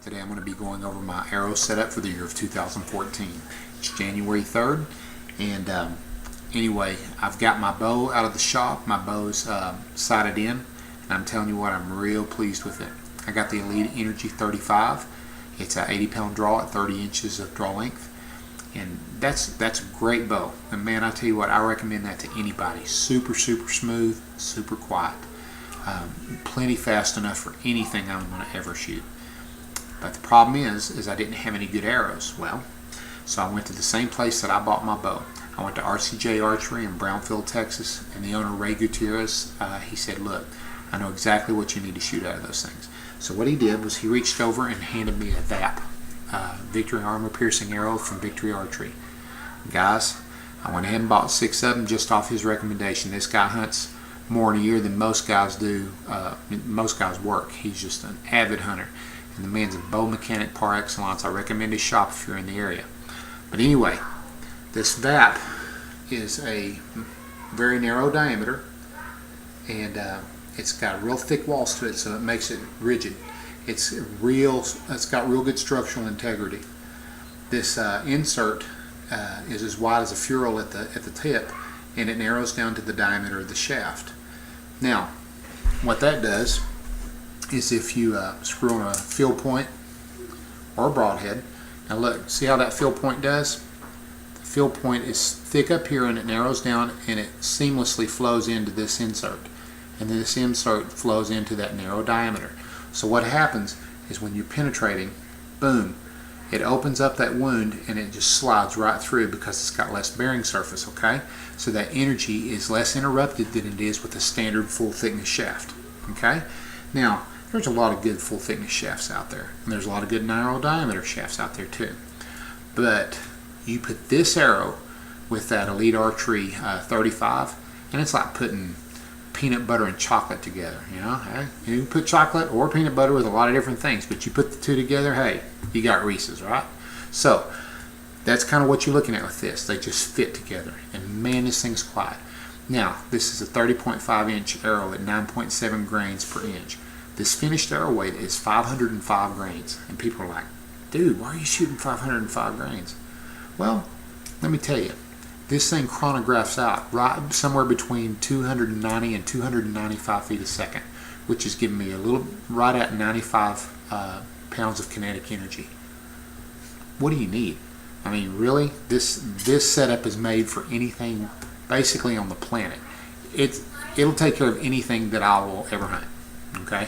Today I'm going to be going over my arrow setup for the year of 2014. It's January 3rd, and anyway, I've got my bow out of the shop. My bow's sighted in, and I'm telling you what, I'm real pleased with it. I got the Elite Energy 35. It's an 80-pound draw at 30 inches of draw length, and that's a great bow. And man, I tell you what, I recommend that to anybody. Super smooth, super quiet, plenty fast enough for anything I'm going to ever shoot. But the problem is I didn't have any good arrows. Well, so I went to the same place that I bought my bow. I went to RCJ Archery in Brownfield, Texas, and the owner, Ray Gutierrez, he said, look, I know exactly what you need to shoot out of those things. So what he did was he reached over and handed me a VAP, Victory Armor Piercing Arrow from Victory Archery. Guys, I went ahead and bought 6 of them just off his recommendation. This guy hunts more in a year than most guys do. Most guys work. He's just an avid hunter. And the man's a bow mechanic par excellence. I recommend his shop if you're in the area. But anyway, this VAP is a very narrow diameter, and it's got real thick walls to it, so it makes it rigid. It's got real good structural integrity. This insert is as wide as a ferrule at the tip, and it narrows down to the diameter of the shaft. Now, what that does is if you screw on a field point or a broadhead, now look, see how that field point does? The field point is thick up here and it narrows down and it seamlessly flows into this insert, and then this insert flows into that narrow diameter. So what happens is when you're penetrating, boom, it opens up that wound and it just slides right through because it's got less bearing surface, okay? So that energy is less interrupted than it is with a standard full thickness shaft, okay? Now, there's a lot of good full thickness shafts out there, and there's a lot of good narrow diameter shafts out there too. But you put this arrow with that Elite Archery 35, and it's like putting peanut butter and chocolate together. You know, hey, you can put chocolate or peanut butter with a lot of different things, but you put the two together, hey, you got Reese's, right? So that's kind of what you're looking at with this. They just fit together, and man, this thing's quiet. Now, this is a 30.5 inch arrow at 9.7 grains per inch. This finished arrow weight is 505 grains, and people are like, dude, why are you shooting 505 grains? Well, let me tell you, this thing chronographs out right somewhere between 290 and 295 feet a second, which is giving me a little right at 95 pounds of kinetic energy. What do you need? I mean, really, this setup is made for anything basically on the planet. It'll take care of anything that I will ever hunt. Okay.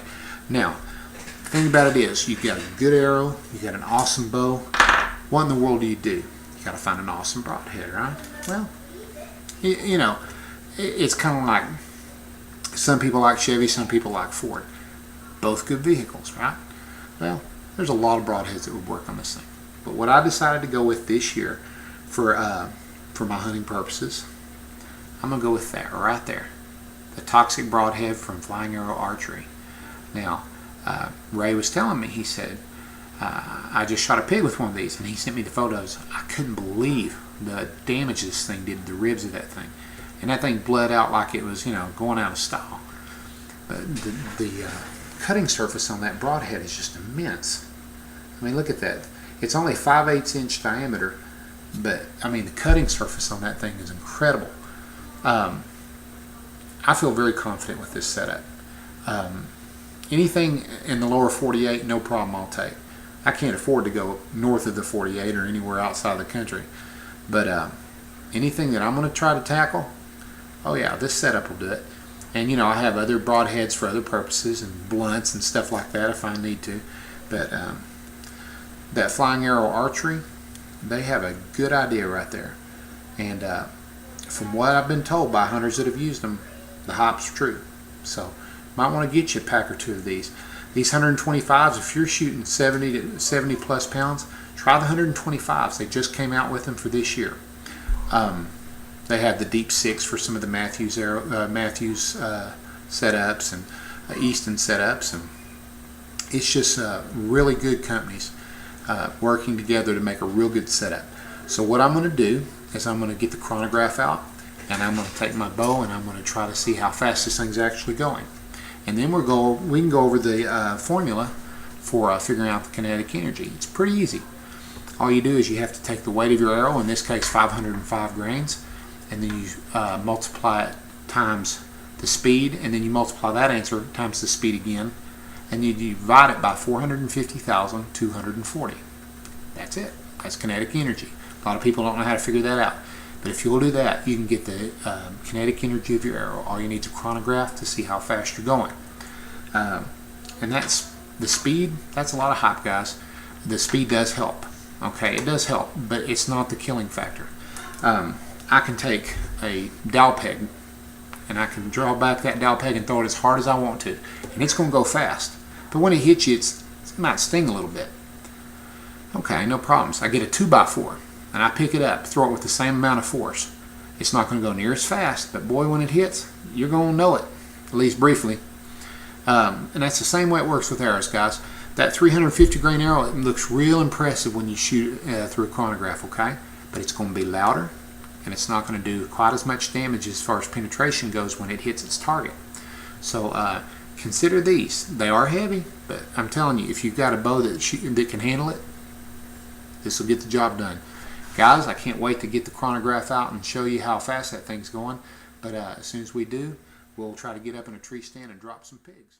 Now, the thing about it is, you've got a good arrow, you got an awesome bow. What in the world do? You got to find an awesome broadhead, right? Well, you know, it's kind of like some people like Chevy, some people like Ford. Both good vehicles, right? Well, there's a lot of broadheads that would work on this thing. But what I decided to go with this year for my hunting purposes, I'm gonna go with that right there. The Toxic Broadhead from Flying Arrow Archery. Now, Ray was telling me, he said, I just shot a pig with one of these, and he sent me the photos. I couldn't believe the damage this thing did to the ribs of that thing. And that thing bled out like it was, you know, going out of style. But the cutting surface on that broadhead is just immense. I mean, look at that. It's only 5/8 inch diameter, but, I mean, the cutting surface on that thing is incredible. I feel very confident with this setup. Anything in the lower 48, no problem, I'll take. I can't afford to go north of the 48 or anywhere outside the country. But anything that I'm going to try to tackle, oh yeah, this setup will do it. And you know, I have other broadheads for other purposes and blunts and stuff like that if I need to. But that Flying Arrow Archery, they have a good idea right there. And from what I've been told by hunters that have used them, the hype's true. So might want to get you a pack or two of these. These 125s, if you're shooting 70 plus pounds, try the 125s. They just came out with them for this year. They have the Deep 6 for some of the Matthews setups and Easton setups, and it's just really good companies working together to make a real good setup. So what I'm going to do is I'm going to get the chronograph out, and I'm going to take my bow and I'm going to try to see how fast this thing's actually going. And then we can go over the formula for figuring out the kinetic energy. It's pretty easy. All you do is you have to take the weight of your arrow, in this case 505 grains, and then you multiply it times the speed, and then you multiply that answer times the speed again, and you divide it by 450,240. That's it. That's kinetic energy. A lot of people don't know how to figure that out. But if you'll do that, you can get the kinetic energy of your arrow. All you need is a chronograph to see how fast you're going. And that's the speed. That's a lot of hype, guys. The speed does help. Okay, it does help, but it's not the killing factor. I can take a dowel peg, and I can draw back that dowel peg and throw it as hard as I want to, and it's going to go fast. But when it hits you, it might sting a little bit. Okay, no problems. I get a 2x4, and I pick it up, throw it with the same amount of force. It's not going to go near as fast, but boy, when it hits, you're going to know it, at least briefly. And that's the same way it works with arrows, guys. That 350 grain arrow, it looks real impressive when you shoot it through a chronograph, okay? But it's going to be louder, and it's not going to do quite as much damage as far as penetration goes when it hits its target. So consider these. They are heavy, but I'm telling you, if you've got a bow that can handle it, this will get the job done. Guys, I can't wait to get the chronograph out and show you how fast that thing's going. But as soon as we do, we'll try to get up in a tree stand and drop some pigs.